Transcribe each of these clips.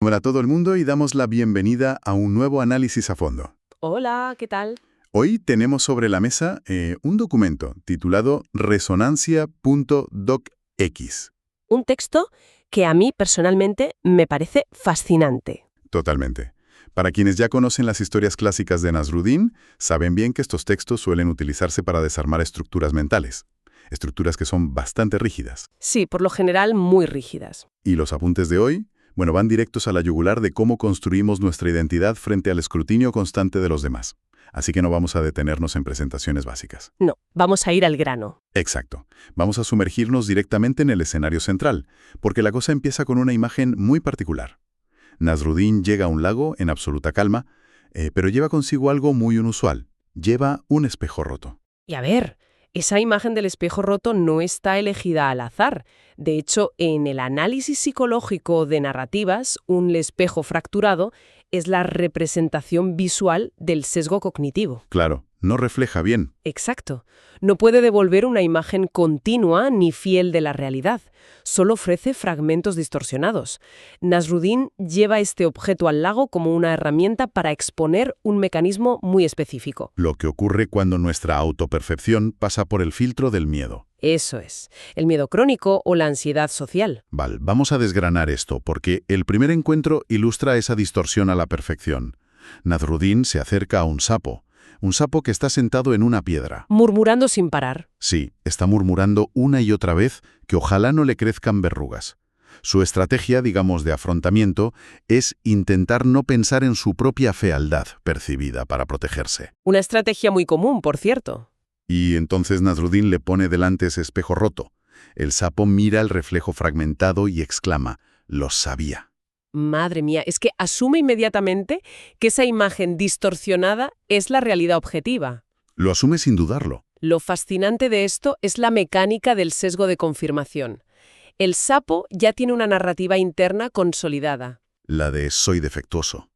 Hola a todo el mundo y damos la bienvenida a un nuevo análisis a fondo. Hola, ¿qué tal? Hoy tenemos sobre la mesa un documento titulado Resonancia.docx. Un texto que a mí personalmente me parece fascinante. Totalmente. Para quienes ya conocen las historias clásicas de Nasruddin, saben bien que estos textos suelen utilizarse para desarmar estructuras mentales, estructuras que son bastante rígidas. Sí, por lo general muy rígidas. Y los apuntes de hoy, bueno, van directos a la yugular de cómo construimos nuestra identidad frente al escrutinio constante de los demás. Así que no vamos a detenernos en presentaciones básicas. No, vamos a ir al grano. Exacto. Vamos a sumergirnos directamente en el escenario central, porque la cosa empieza con una imagen muy particular. Nasruddin llega a un lago en absoluta calma, pero lleva consigo algo muy inusual. Lleva un espejo roto. Y a ver, esa imagen del espejo roto no está elegida al azar. De hecho, en el análisis psicológico de narrativas, un espejo fracturado es la representación visual del sesgo cognitivo. Claro, no refleja bien. Exacto. No puede devolver una imagen continua ni fiel de la realidad. Solo ofrece fragmentos distorsionados. Nasruddin lleva este objeto al lago como una herramienta para exponer un mecanismo muy específico. Lo que ocurre cuando nuestra autopercepción pasa por el filtro del miedo. Eso es, el miedo crónico o la ansiedad social. Vale, vamos a desgranar esto, porque el primer encuentro ilustra esa distorsión a la perfección. Nasruddin se acerca a un sapo que está sentado en una piedra. Murmurando sin parar. Sí, está murmurando una y otra vez que ojalá no le crezcan verrugas. Su estrategia, digamos, de afrontamiento es intentar no pensar en su propia fealdad percibida para protegerse. Una estrategia muy común, por cierto. Y entonces Nasruddin le pone delante ese espejo roto. El sapo mira el reflejo fragmentado y exclama: «Lo sabía». Madre mía, es que asume inmediatamente que esa imagen distorsionada es la realidad objetiva. Lo asume sin dudarlo. Lo fascinante de esto es la mecánica del sesgo de confirmación. El sapo ya tiene una narrativa interna consolidada. La de «soy defectuoso».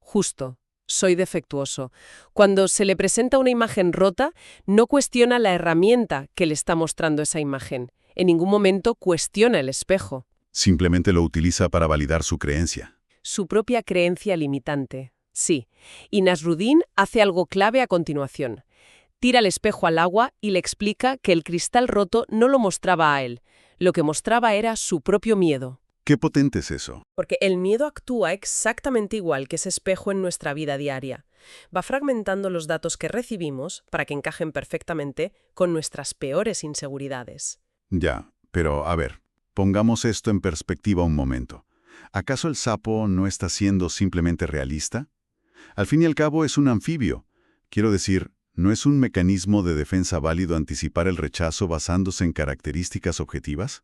Justo, soy defectuoso. Cuando se le presenta una imagen rota, no cuestiona la herramienta que le está mostrando esa imagen. En ningún momento cuestiona el espejo. Simplemente lo utiliza para validar su creencia. Su propia creencia limitante. Sí. Y Nasruddin hace algo clave a continuación. Tira el espejo al agua y le explica que el cristal roto no lo mostraba a él. Lo que mostraba era su propio miedo. ¿Qué potente es eso? Porque el miedo actúa exactamente igual que ese espejo en nuestra vida diaria. Va fragmentando los datos que recibimos para que encajen perfectamente con nuestras peores inseguridades. Ya, pero a ver, pongamos esto en perspectiva un momento. ¿Acaso el sapo no está siendo simplemente realista? Al fin y al cabo es un anfibio. Quiero decir, ¿no es un mecanismo de defensa válido anticipar el rechazo basándose en características objetivas?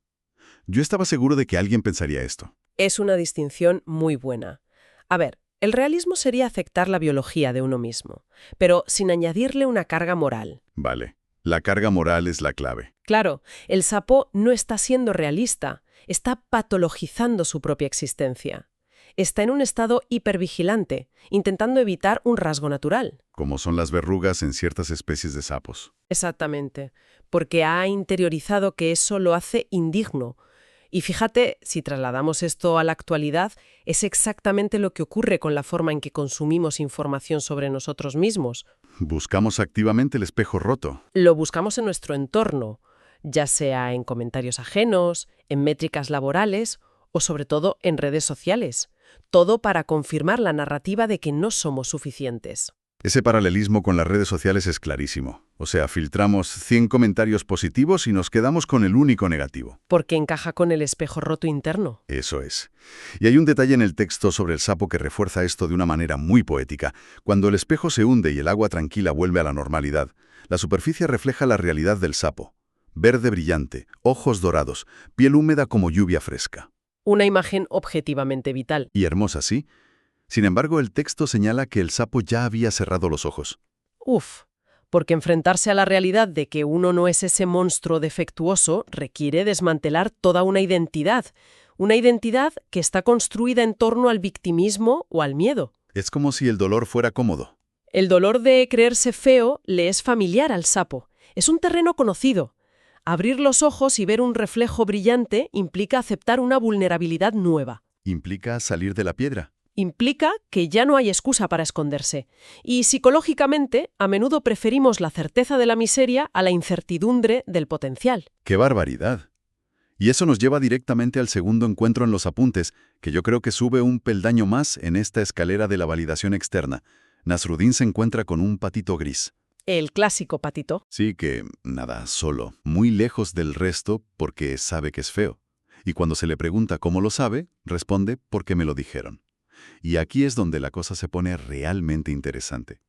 Yo estaba seguro de que alguien pensaría esto. Es una distinción muy buena. A ver, el realismo sería aceptar la biología de uno mismo, pero sin añadirle una carga moral. Vale, la carga moral es la clave. Claro, el sapo no está siendo realista, está patologizando su propia existencia. Está en un estado hipervigilante, intentando evitar un rasgo natural. Como son las verrugas en ciertas especies de sapos. Exactamente, porque ha interiorizado que eso lo hace indigno. Y fíjate, si trasladamos esto a la actualidad, es exactamente lo que ocurre con la forma en que consumimos información sobre nosotros mismos. Buscamos activamente el espejo roto. Lo buscamos en nuestro entorno, ya sea en comentarios ajenos, en métricas laborales o sobre todo en redes sociales. Todo para confirmar la narrativa de que no somos suficientes. Ese paralelismo con las redes sociales es clarísimo. O sea, filtramos 100 comentarios positivos y nos quedamos con el único negativo. Porque encaja con el espejo roto interno. Eso es. Y hay un detalle en el texto sobre el sapo que refuerza esto de una manera muy poética. Cuando el espejo se hunde y el agua tranquila vuelve a la normalidad, la superficie refleja la realidad del sapo. Verde brillante, ojos dorados, piel húmeda como lluvia fresca. Una imagen objetivamente vital. Y hermosa, ¿sí? Sin embargo, el texto señala que el sapo ya había cerrado los ojos. Uf, porque enfrentarse a la realidad de que uno no es ese monstruo defectuoso requiere desmantelar toda una identidad que está construida en torno al victimismo o al miedo. Es como si el dolor fuera cómodo. El dolor de creerse feo le es familiar al sapo. Es un terreno conocido. Abrir los ojos y ver un reflejo brillante implica aceptar una vulnerabilidad nueva. Implica salir de la piedra. Implica que ya no hay excusa para esconderse. Y psicológicamente, a menudo preferimos la certeza de la miseria a la incertidumbre del potencial. ¡Qué barbaridad! Y eso nos lleva directamente al segundo encuentro en los apuntes, que yo creo que sube un peldaño más en esta escalera de la validación externa. Nasruddin se encuentra con un patito gris. El clásico patito. Sí, que nada, solo, muy lejos del resto porque sabe que es feo. Y cuando se le pregunta cómo lo sabe, responde porque me lo dijeron. Y aquí es donde la cosa se pone realmente interesante.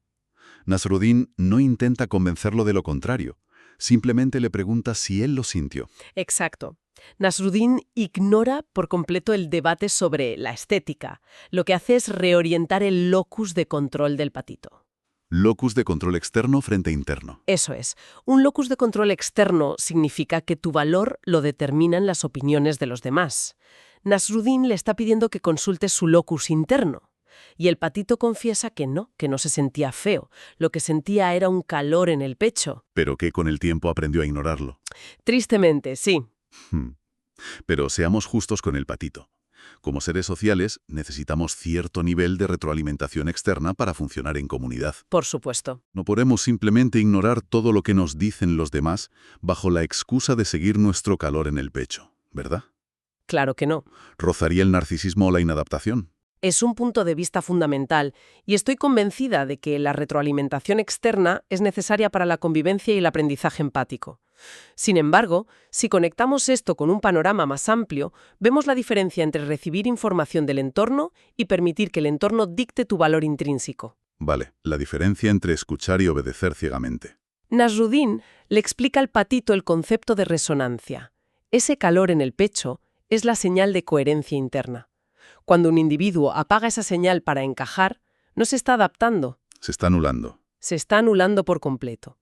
Nasruddin no intenta convencerlo de lo contrario, simplemente le pregunta si él lo sintió. Exacto. Nasruddin ignora por completo el debate sobre la estética. Lo que hace es reorientar el locus de control del patito. Locus de control externo frente a interno. Eso es. Un locus de control externo significa que tu valor lo determinan las opiniones de los demás. Nasruddin le está pidiendo que consulte su locus interno. Y el patito confiesa que no se sentía feo. Lo que sentía era un calor en el pecho. Pero que con el tiempo aprendió a ignorarlo. Tristemente, sí. Pero seamos justos con el patito. Como seres sociales, necesitamos cierto nivel de retroalimentación externa para funcionar en comunidad. Por supuesto. No podemos simplemente ignorar todo lo que nos dicen los demás bajo la excusa de seguir nuestro calor en el pecho, ¿verdad? Claro que no. ¿Rozaría el narcisismo o la inadaptación? Es un punto de vista fundamental y estoy convencida de que la retroalimentación externa es necesaria para la convivencia y el aprendizaje empático. Sin embargo, si conectamos esto con un panorama más amplio, vemos la diferencia entre recibir información del entorno y permitir que el entorno dicte tu valor intrínseco. Vale, la diferencia entre escuchar y obedecer ciegamente. Nasruddin le explica al patito el concepto de resonancia. Ese calor en el pecho es la señal de coherencia interna. Cuando un individuo apaga esa señal para encajar, no se está adaptando. Se está anulando. Se está anulando por completo.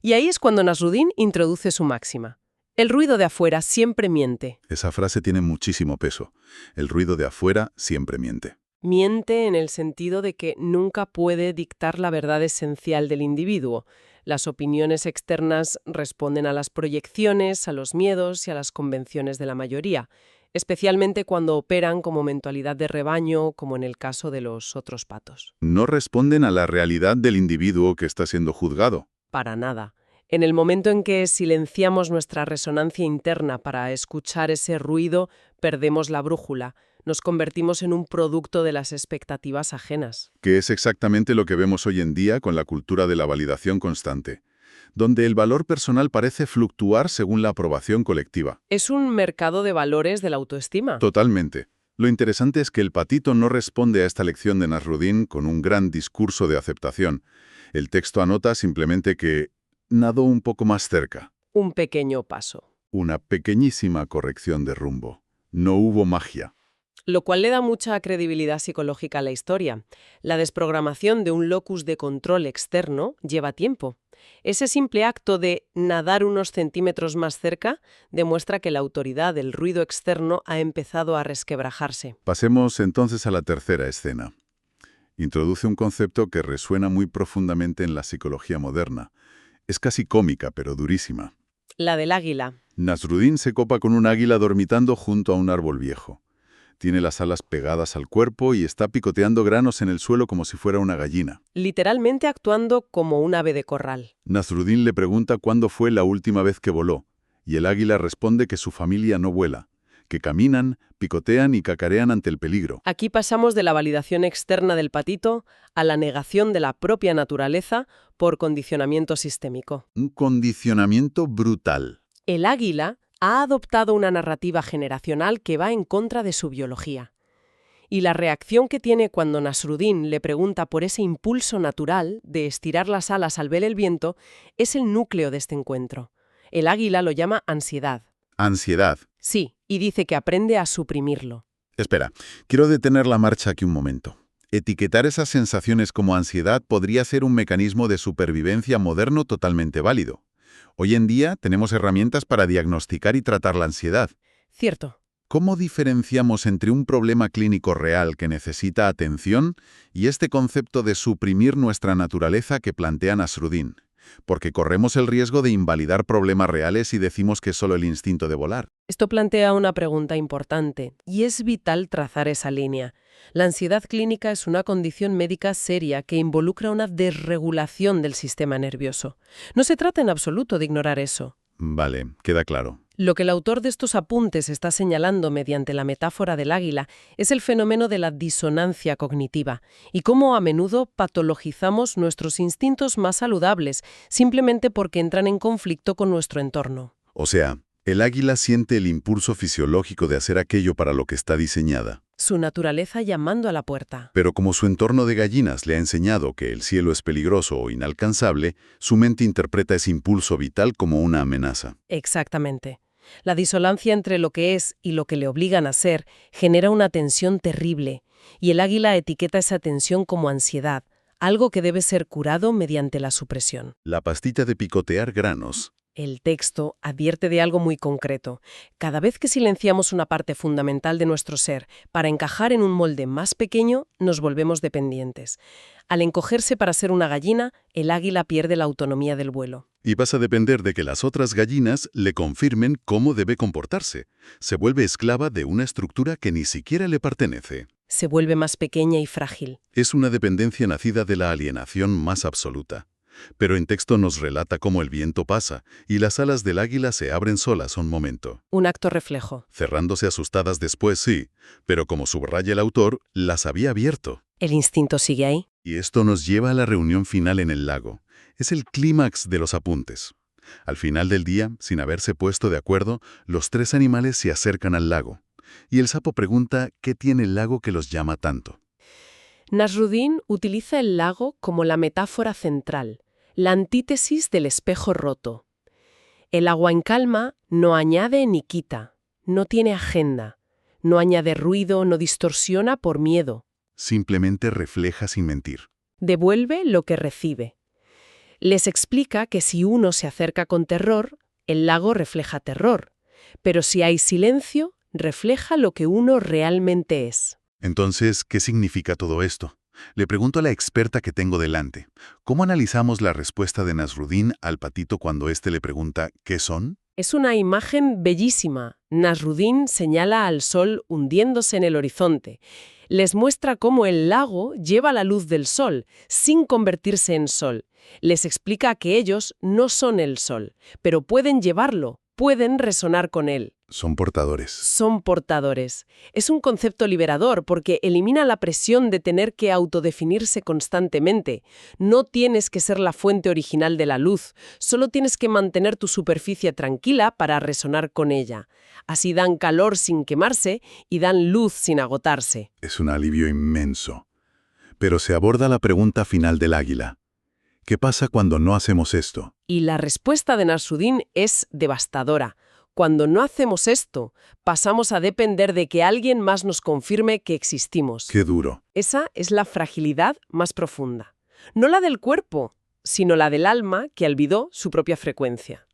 Y ahí es cuando Nasruddin introduce su máxima. El ruido de afuera siempre miente. Esa frase tiene muchísimo peso. El ruido de afuera siempre miente. Miente en el sentido de que nunca puede dictar la verdad esencial del individuo. Las opiniones externas responden a las proyecciones, a los miedos y a las convenciones de la mayoría, especialmente cuando operan como mentalidad de rebaño, como en el caso de los otros patos. No responden a la realidad del individuo que está siendo juzgado. Para nada. En el momento en que silenciamos nuestra resonancia interna para escuchar ese ruido, perdemos la brújula. Nos convertimos en un producto de las expectativas ajenas. Que es exactamente lo que vemos hoy en día con la cultura de la validación constante, donde el valor personal parece fluctuar según la aprobación colectiva. Es un mercado de valores de la autoestima. Totalmente. Lo interesante es que el patito no responde a esta lección de Nasruddin con un gran discurso de aceptación. El texto anota simplemente que nadó un poco más cerca. Un pequeño paso. Una pequeñísima corrección de rumbo. No hubo magia. Lo cual le da mucha credibilidad psicológica a la historia. La desprogramación de un locus de control externo lleva tiempo. Ese simple acto de nadar unos centímetros más cerca demuestra que la autoridad del ruido externo ha empezado a resquebrajarse. Pasemos entonces a la tercera escena. Introduce un concepto que resuena muy profundamente en la psicología moderna. Es casi cómica, pero durísima. La del águila. Nasruddin se copa con un águila dormitando junto a un árbol viejo. Tiene las alas pegadas al cuerpo y está picoteando granos en el suelo como si fuera una gallina. Literalmente actuando como un ave de corral. Nasruddin le pregunta cuándo fue la última vez que voló, y el águila responde que su familia no vuela, que caminan, picotean y cacarean ante el peligro. Aquí pasamos de la validación externa del patito a la negación de la propia naturaleza por condicionamiento sistémico. Un condicionamiento brutal. El águila ha adoptado una narrativa generacional que va en contra de su biología. Y la reacción que tiene cuando Nasruddin le pregunta por ese impulso natural de estirar las alas al ver el viento es el núcleo de este encuentro. El águila lo llama ansiedad. Ansiedad. Sí, y dice que aprende a suprimirlo. Espera, quiero detener la marcha aquí un momento. Etiquetar esas sensaciones como ansiedad podría ser un mecanismo de supervivencia moderno totalmente válido. Hoy en día tenemos herramientas para diagnosticar y tratar la ansiedad. Cierto. ¿Cómo diferenciamos entre un problema clínico real que necesita atención y este concepto de suprimir nuestra naturaleza que plantea Nasruddin? porque corremos el riesgo de invalidar problemas reales si decimos que es solo el instinto de volar. Esto plantea una pregunta importante, y es vital trazar esa línea. La ansiedad clínica es una condición médica seria que involucra una desregulación del sistema nervioso. No se trata en absoluto de ignorar eso. Vale, queda claro. Lo que el autor de estos apuntes está señalando mediante la metáfora del águila es el fenómeno de la disonancia cognitiva y cómo a menudo patologizamos nuestros instintos más saludables simplemente porque entran en conflicto con nuestro entorno. O sea, el águila siente el impulso fisiológico de hacer aquello para lo que está diseñada. Su naturaleza llamando a la puerta. Pero como su entorno de gallinas le ha enseñado que el cielo es peligroso o inalcanzable, su mente interpreta ese impulso vital como una amenaza. Exactamente. La disonancia entre lo que es y lo que le obligan a ser genera una tensión terrible, y el águila etiqueta esa tensión como ansiedad, algo que debe ser curado mediante la supresión. La pastilla de picotear granos. El texto advierte de algo muy concreto. Cada vez que silenciamos una parte fundamental de nuestro ser para encajar en un molde más pequeño, nos volvemos dependientes. Al encogerse para ser una gallina, el águila pierde la autonomía del vuelo. Y vas a depender de que las otras gallinas le confirmen cómo debe comportarse. Se vuelve esclava de una estructura que ni siquiera le pertenece. Se vuelve más pequeña y frágil. Es una dependencia nacida de la alienación más absoluta. Pero en texto nos relata cómo el viento pasa y las alas del águila se abren solas un momento. Un acto reflejo. Cerrándose asustadas después, sí, pero como subraya el autor, las había abierto. ¿El instinto sigue ahí? Y esto nos lleva a la reunión final en el lago. Es el clímax de los apuntes. Al final del día, sin haberse puesto de acuerdo, los tres animales se acercan al lago. Y el sapo pregunta qué tiene el lago que los llama tanto. Nasruddin utiliza el lago como la metáfora central, la antítesis del espejo roto. El agua en calma no añade ni quita, no tiene agenda, no añade ruido, no distorsiona por miedo. Simplemente refleja sin mentir. Devuelve lo que recibe. Les explica que si uno se acerca con terror, el lago refleja terror, pero si hay silencio, refleja lo que uno realmente es. Entonces, ¿qué significa todo esto? Le pregunto a la experta que tengo delante. ¿Cómo analizamos la respuesta de Nasruddin al patito cuando éste le pregunta ¿qué son? Es una imagen bellísima. Nasruddin señala al sol hundiéndose en el horizonte. Les muestra cómo el lago lleva la luz del sol, sin convertirse en sol. Les explica que ellos no son el sol, pero pueden llevarlo, pueden resonar con él. Son portadores. Son portadores. Es un concepto liberador porque elimina la presión de tener que autodefinirse constantemente. No tienes que ser la fuente original de la luz, solo tienes que mantener tu superficie tranquila para resonar con ella. Así dan calor sin quemarse y dan luz sin agotarse. Es un alivio inmenso. Pero se aborda la pregunta final del águila. ¿Qué pasa cuando no hacemos esto? Y la respuesta de Nasruddin es devastadora. Cuando no hacemos esto, pasamos a depender de que alguien más nos confirme que existimos. Qué duro. Esa es la fragilidad más profunda. No la del cuerpo, sino la del alma que olvidó su propia frecuencia.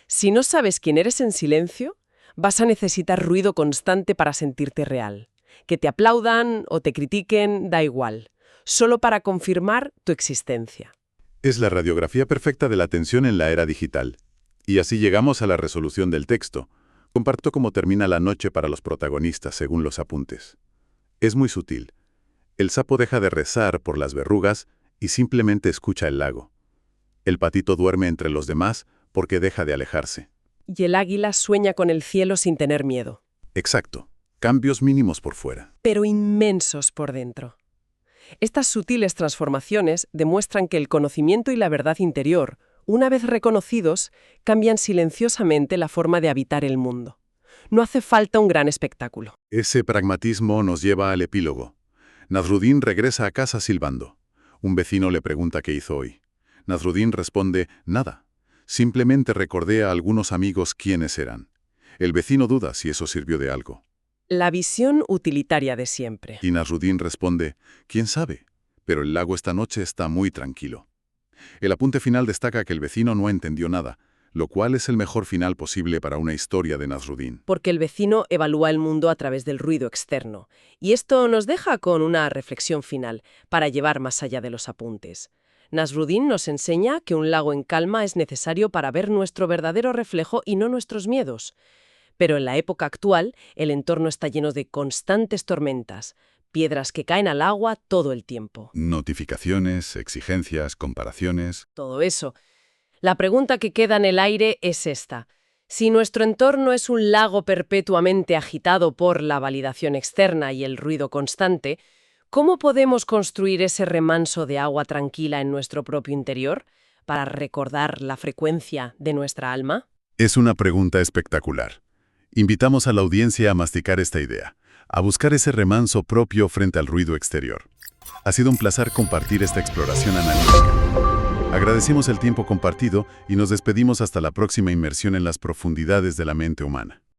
Si no sabes quién eres en silencio, vas a necesitar ruido constante para sentirte real. Que te aplaudan o te critiquen, da igual. Solo para confirmar tu existencia. Es la radiografía perfecta de la atención en la era digital. Y así llegamos a la resolución del texto. Comparto cómo termina la noche para los protagonistas, según los apuntes. Es muy sutil. El sapo deja de rezar por las verrugas y simplemente escucha el lago. El patito duerme entre los demás porque deja de alejarse. Y el águila sueña con el cielo sin tener miedo. Exacto. Cambios mínimos por fuera. Pero inmensos por dentro. Estas sutiles transformaciones demuestran que el conocimiento y la verdad interior, una vez reconocidos, cambian silenciosamente la forma de habitar el mundo. No hace falta un gran espectáculo. Ese pragmatismo nos lleva al epílogo. Nasruddin regresa a casa silbando. Un vecino le pregunta qué hizo hoy. Nasruddin responde, nada. Simplemente recordé a algunos amigos quiénes eran. El vecino duda si eso sirvió de algo. La visión utilitaria de siempre. Y Nasruddin responde, quién sabe, pero el lago esta noche está muy tranquilo. El apunte final destaca que el vecino no entendió nada, lo cual es el mejor final posible para una historia de Nasruddin. Porque el vecino evalúa el mundo a través del ruido externo. Y esto nos deja con una reflexión final para llevar más allá de los apuntes. Nasruddin nos enseña que un lago en calma es necesario para ver nuestro verdadero reflejo y no nuestros miedos. Pero en la época actual, el entorno está lleno de constantes tormentas, piedras que caen al agua todo el tiempo. Notificaciones, exigencias, comparaciones. Todo eso. La pregunta que queda en el aire es esta. Si nuestro entorno es un lago perpetuamente agitado por la validación externa y el ruido constante, ¿cómo podemos construir ese remanso de agua tranquila en nuestro propio interior para recordar la frecuencia de nuestra alma? Es una pregunta espectacular. Invitamos a la audiencia a masticar esta idea, a buscar ese remanso propio frente al ruido exterior. Ha sido un placer compartir esta exploración analítica. Agradecemos el tiempo compartido y nos despedimos hasta la próxima inmersión en las profundidades de la mente humana.